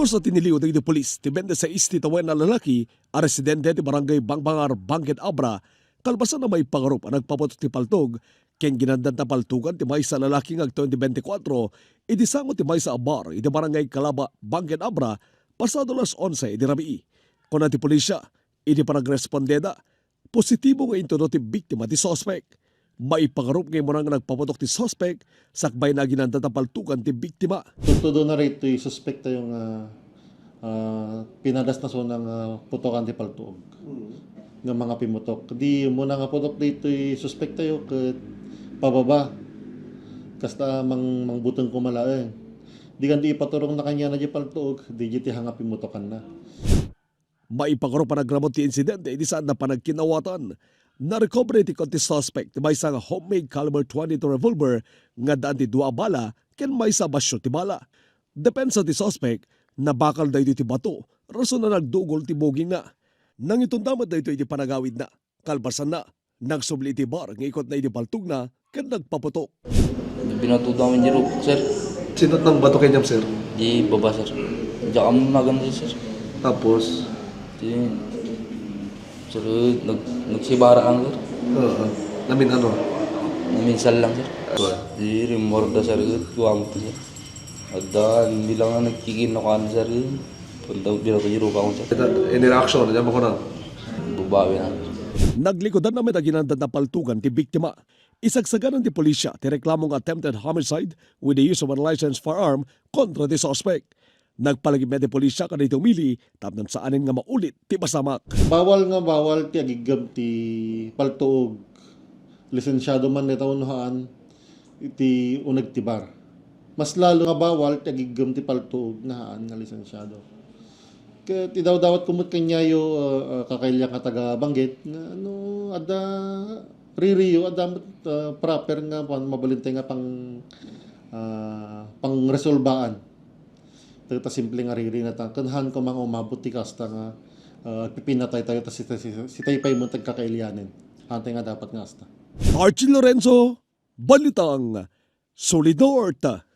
Pulos na tiniliw ng polis, ti 26 na lalaki, a residente ti barangay Bangbangar, Bangkit Abra, kalbasan na may pangarup ang nagpaputok ti paltog, ken ginandan na paltugan ti may sa lalaki ng 2024, idisango ti may sa abar, iti barangay Kalaba, Bangkit Abra, pasado las 11 iti rabii. Kuna ti polisya, iti panagrespondeda, positibo nga intuno ti biktima ti sospek. May pangarup ngayon mo nang nagpaputok ti sospek, sakbay na ginandan na paltugan ti biktima. Todo na rito yung suspekta yung pinadas na so ng putokan ti paltuog ng mga pimutok. Di mo na nga putok dito yung suspekta yung pababa. Kasta mangbutong kumalaeng. Di kan di ipaturong na kanya na di paltuog, di di hanga pimutokan na. May pangarup pa nagramot ti insidente, di saan na panagkinawatan. Na-recover ti konti suspect, may isang homemade caliber .22 revolver nga daan ti dua bala, ken may sa basyo ti bala. Depensa ti suspect, na bakal da ito ti bato, rason na nagdugol ti boging na. Nang itundamat da ito iti panagawid na, kalbasan na, nagsubli iti bar, nga ikot na iti baltug na, ken nagpaputok. Binatudo kami di Rup, sir. Sinot ng bato kanyang, sir? Di baba, sir. Diyan kami naganda, sir. Tapos? Di, sir, nagsibara kang, sir. Namin ano? Minsan lang, sir. Di, rimorda, sir. Tuwang mo, sir. Ada, hindi lang nga nagkikinokan, sir. Punta, binato di Rup ako, sir. Any reaction? Diyan mo ko na? Bubawi na. Naglikodan namin ang ginandan na paltugan ti biktima. Isagsaganan ti polisya ti reklamong attempted homicide with the use of unlicensed firearm kontra ti suspect. Nagpalagim na ti polisya kanito umili tapos saanin nga maulit ti masamak. Bawal ti agigam ti paltuog. Lisensyado man ni taunuhaan iti unag ti bar. Mas lalo nga bawal ti agigam ti paltuog na haan nga lisensyado. Kaya ti dawat kumot kanyayo kakailya ka taga Banggit nga ano ada ririyo ada proper nga mabalintay nga pang resolbaan. Tagta simple nga riri na ta kanhan ko mga umabot ti kasta nga pipinatay tayo ta si taypay mo tagkakailyanin. Hantay nga dapat nga asta. Archie Lorenzo, Balitang, Solidort.